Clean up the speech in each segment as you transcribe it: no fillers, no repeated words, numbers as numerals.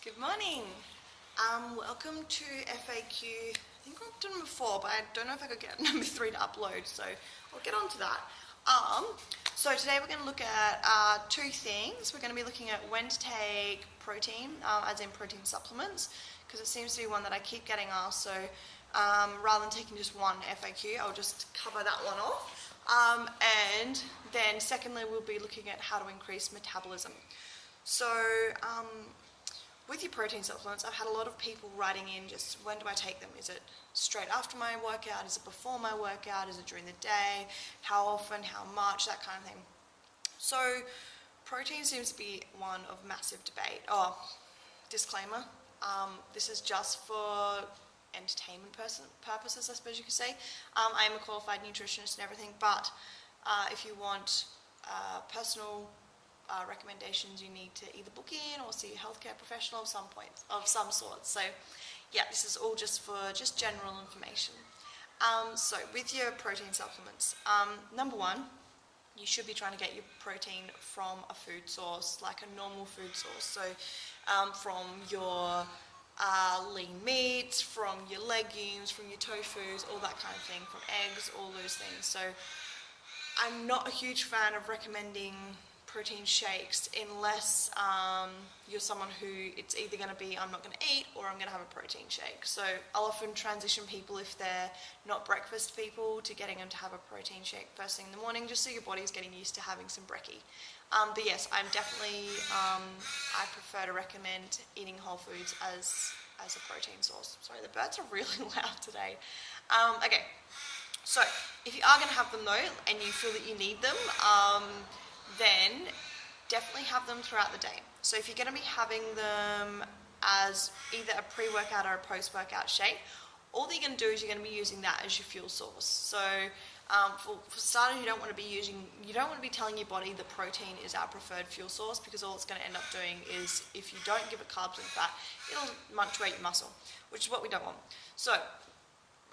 Good morning. Welcome to FAQ. I think I've done them before, but I don't know if I could get number 3 to upload, so I'll get on to that. So today we're going to look at two things. We're going to be looking at when to take protein, as in protein supplements, because it seems to be one that I keep getting asked. So rather than taking just one FAQ, I'll just cover that one off. And then secondly, we'll be looking at how to increase metabolism. So with your protein supplements, I've had a lot of people writing in just when do I take them? Is it straight after my workout? Is it before my workout? Is it during the day? How often? How much? That kind of thing. So protein seems to be one of massive debate. Disclaimer, this is just for entertainment purposes, I suppose you could say. I am a qualified nutritionist and everything, but if you want personal recommendations, you need to either book in or see a healthcare professional of some sort. So yeah, this is all just for general information. So with your protein supplements, number one, you should be trying to get your protein from a food source, like a normal food source. So from your lean meats, from your legumes, from your tofus, all that kind of thing, from eggs, all those things. So I'm not a huge fan of recommending protein shakes unless you're someone who it's either going to be I'm not going to eat or I'm going to have a protein shake. So I'll often transition people if they're not breakfast people to getting them to have a protein shake first thing in the morning, just so your body's getting used to having some brekkie. But yes, I'm definitely I prefer to recommend eating whole foods as a protein source. Sorry, the birds are really loud today. Okay, so if you are going to have them though and you feel that you need them, then definitely have them throughout the day. So if you're going to be having them as either a pre-workout or a post-workout shake, all that you're going to do is you're going to be using that as your fuel source. So for starters, you don't want to be telling your body that protein is our preferred fuel source, because all it's going to end up doing is, if you don't give it carbs and fat, it'll munch away your muscle, which is what we don't want. So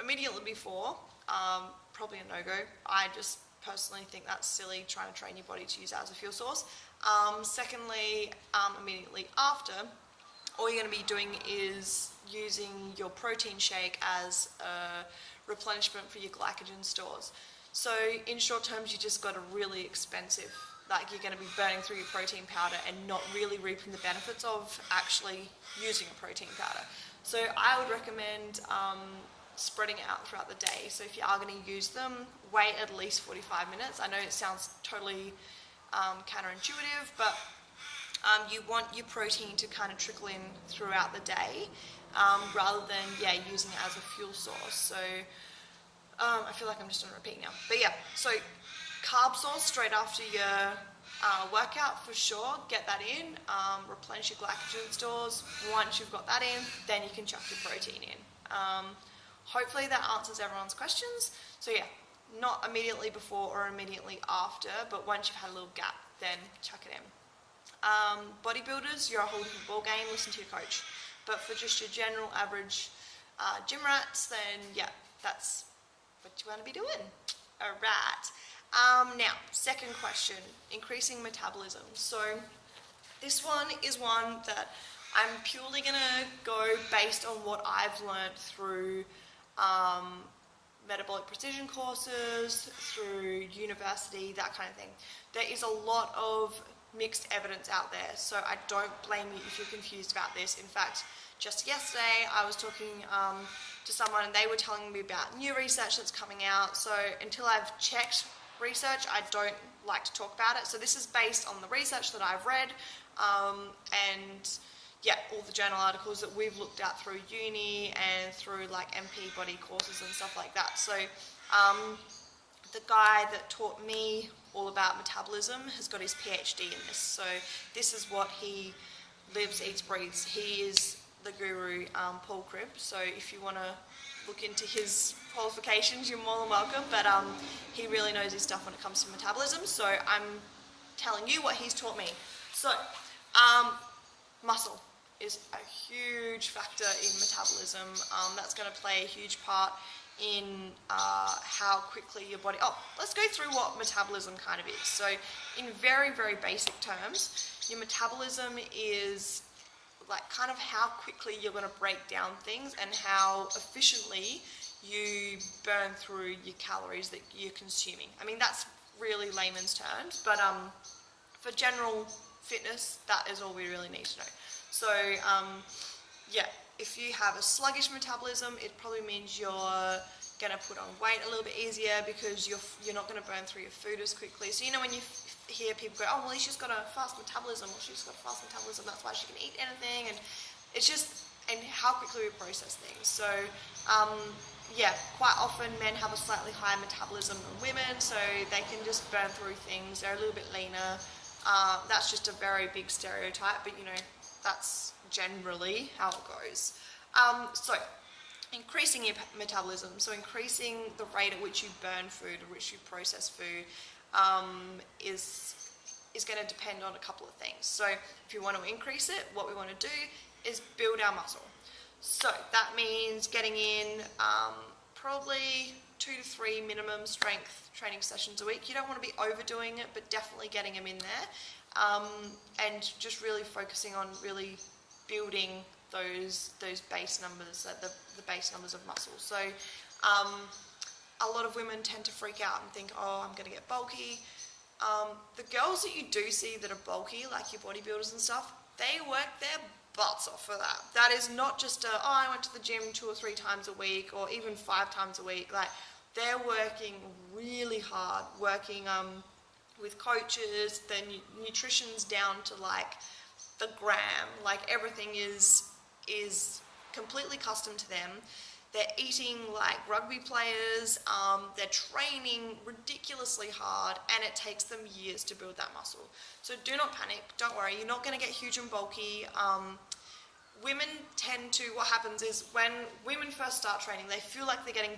immediately before, probably a no-go. I just personally think that's silly, trying to train your body to use that as a fuel source. Secondly, immediately after, all you're going to be doing is using your protein shake as a replenishment for your glycogen stores. So in short terms, you just got a really expensive, like you're going to be burning through your protein powder and not really reaping the benefits of actually using a protein powder. So I would recommend spreading it out throughout the day. So if you are going to use them, wait at least 45 minutes. I know it sounds totally counterintuitive, but you want your protein to kind of trickle in throughout the day, rather than using it as a fuel source. So I feel like I'm just on repeat now, but yeah, so carb source straight after your workout for sure, get that in, replenish your glycogen stores. Once you've got that in, then you can chuck your protein in. Hopefully that answers everyone's questions. So yeah, not immediately before or immediately after, but once you've had a little gap, then chuck it in. Bodybuilders, you're a whole different ball game, listen to your coach. But for just your general average gym rats, then yeah, that's what you want to be doing. Alright. Now, second question, increasing metabolism. So this one is one that I'm purely going to go based on what I've learned through metabolic precision courses, through university, that kind of thing. There is a lot of mixed evidence out there, so I don't blame you if you're confused about this. In fact, just yesterday I was talking to someone and they were telling me about new research that's coming out. So until I've checked research, I don't like to talk about it. So this is based on the research that I've read, and yeah, all the journal articles that we've looked at through uni and through like MP body courses and stuff like that. So the guy that taught me all about metabolism has got his PhD in this. So this is what he lives, eats, breathes. He is the guru, Paul Cribb. So if you want to look into his qualifications, you're more than welcome. But he really knows his stuff when it comes to metabolism. So I'm telling you what he's taught me. So muscle is a huge factor in metabolism. That's going to play a huge part in how quickly your body... let's go through what metabolism kind of is. So in very, very basic terms, your metabolism is like kind of how quickly you're going to break down things and how efficiently you burn through your calories that you're consuming. I mean, that's really layman's terms, but for general fitness, that is all we really need to know. So yeah, if you have a sluggish metabolism, it probably means you're going to put on weight a little bit easier because you're not going to burn through your food as quickly. So when you hear people go, oh well, she's got a fast metabolism, or she's got a fast metabolism, that's why she can eat anything, and it's just, and how quickly we process things. So yeah, quite often men have a slightly higher metabolism than women, so they can just burn through things. They're a little bit leaner. That's just a very big stereotype, but that's generally how it goes. So increasing your metabolism, so increasing the rate at which you burn food, or which you process food, is going to depend on a couple of things. So if you want to increase it, what we want to do is build our muscle. So that means getting in probably 2 to 3 minimum strength training sessions a week. You don't want to be overdoing it, but definitely getting them in there, and just really focusing on really building those base numbers, the base numbers of muscle. So a lot of women tend to freak out and think, oh, I'm going to get bulky. The girls that you do see that are bulky, like your bodybuilders and stuff, they work their butts off for that. That is not just I went to the gym 2 or 3 times a week, or even 5 times a week. Like, they're working really hard, working with coaches. Their nutrition's down to like the gram. Like, everything is completely custom to them. They're eating like rugby players, they're training ridiculously hard, and it takes them years to build that muscle. So do not panic, don't worry, you're not going to get huge and bulky. Women tend to, what happens is when women first start training, they feel like they're getting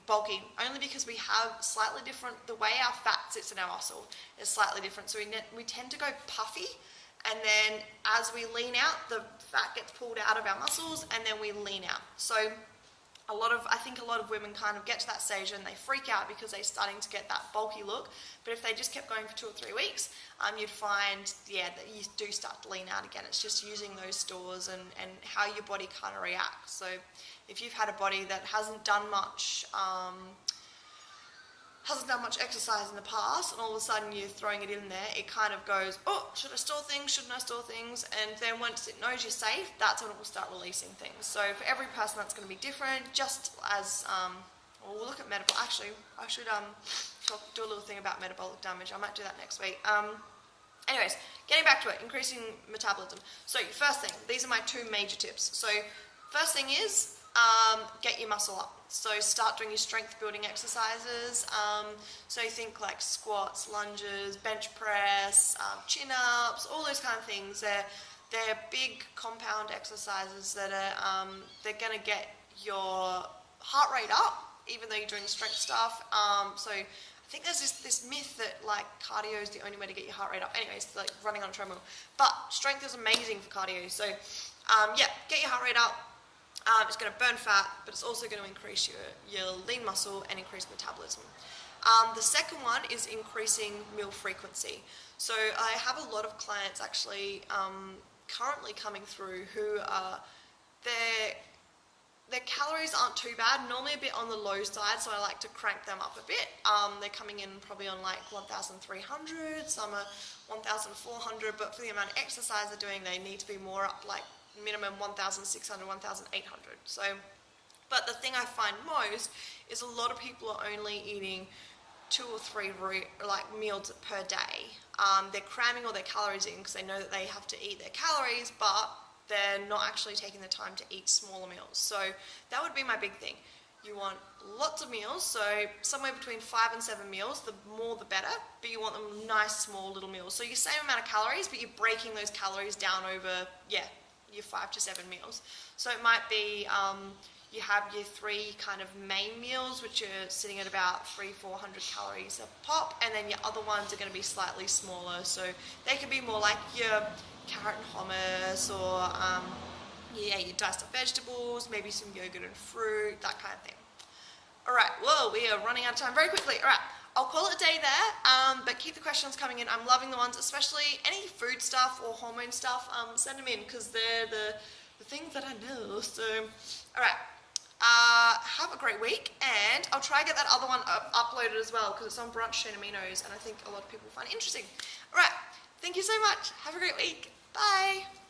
bulky only because we have slightly different, the way our fat sits in our muscle is slightly different. So we tend to go puffy, and then as we lean out, the fat gets pulled out of our muscles, and then we lean out. So I think a lot of women kind of get to that stage and they freak out because they're starting to get that bulky look. But if they just kept going for 2 or 3 weeks, you'd find, that you do start to lean out again. It's just using those stores and how your body kind of reacts. So if you've had a body that hasn't done much exercise in the past, and all of a sudden you're throwing it in there, it kind of goes, oh, should I store things, shouldn't I store things? And then once it knows you're safe, that's when it will start releasing things. So for every person that's going to be different, just as, we'll look at metabolic, actually, I should do a little thing about metabolic damage. I might do that next week. Anyways, getting back to it, increasing metabolism. So first thing, these are my 2 major tips. So first thing is, get your muscle up. So start doing your strength building exercises. So you think like squats, lunges, bench press, chin ups, all those kind of things. They're big compound exercises that are they're going to get your heart rate up, even though you're doing strength stuff. So I think there's this myth that like cardio is the only way to get your heart rate up. Anyways, like running on a treadmill. But strength is amazing for cardio. So get your heart rate up. It's going to burn fat, but it's also going to increase your lean muscle and increase metabolism. The second one is increasing meal frequency. So I have a lot of clients actually currently coming through who their calories aren't too bad, normally a bit on the low side, so I like to crank them up a bit. They're coming in probably on like 1,300, some are 1,400, but for the amount of exercise they're doing, they need to be more up, like minimum 1,600, 1,800. So, but the thing I find most is a lot of people are only eating 2 or 3 meals per day. They're cramming all their calories in because they know that they have to eat their calories, but they're not actually taking the time to eat smaller meals. So that would be my big thing. You want lots of meals, so somewhere between 5 and 7 meals, the more the better, but you want them nice, small little meals. So your same amount of calories, but you're breaking those calories down over, your 5 to 7 meals. So it might be you have your 3 kind of main meals, which are sitting at about 300-400 calories a pop, and then your other ones are going to be slightly smaller. So they could be more like your carrot and hummus, or your diced up vegetables, maybe some yogurt and fruit, that kind of thing. All right, well, we are running out of time very quickly. All right, I'll call it a day there, but keep the questions coming in. I'm loving the ones, especially any food stuff or hormone stuff. Send them in because they're the things that I know. So, all right. Have a great week, and I'll try to get that other one uploaded as well because it's on branched chain aminos, and I think a lot of people find it interesting. All right. Thank you so much. Have a great week. Bye.